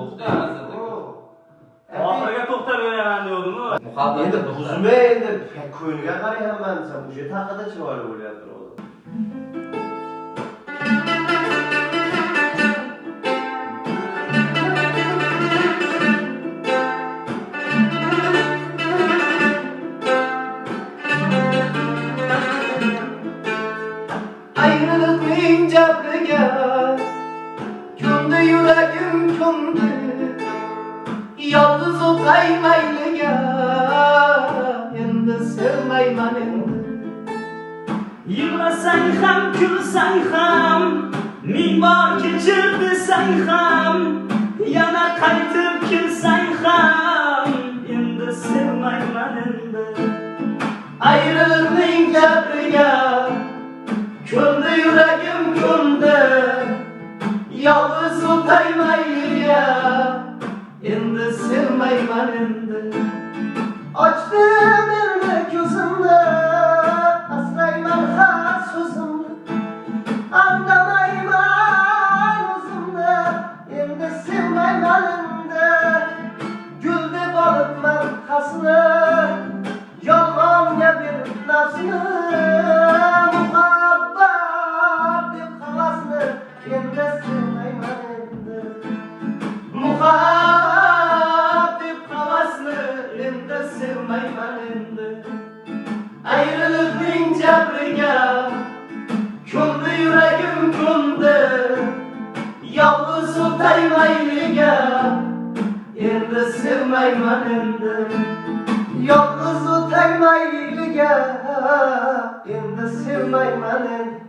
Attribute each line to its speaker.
Speaker 1: to'xtayapsiz.
Speaker 2: Oxiriga to'xtab beraman degandimi?
Speaker 3: Endi buzma endi ko'ngliga qarayapman desam, o'sha taqada chiroyli bo'lyapti o'zi.
Speaker 4: Ayrılıkning jabriga ko'ndi yuragim ko'ndi. Yolg'iz o'tay mayliga endi sevmayman endi.
Speaker 2: Yig'lasang ham, kulsang ham, ming bor kechir desang ham, yana qaytib kelsang ham, endi sevmayman endi.
Speaker 4: Ayrılıkning jabriga ko'ndi yuragim ko'ndi. Yolg'iz o'tay mayliga endi sevmayman endi. Ochdim endi ko'zimni, asrayman har so'zimni. Andamayman o'zimni, endi sevmayman endi. Gul deb olibman qasni, yolg'onga berib nafsni. Muhabbat deb havasni, endi sevmayman endi. Muhabbat deb havasni, endi sevmayman endi. Ayrılıkning jabriga ko'ndi yuragim ko'ndi. Yolg'iz o'tay mayliga endi sevmayman endi. Yolg'iz o'tay mayliga endi sevmayman endi.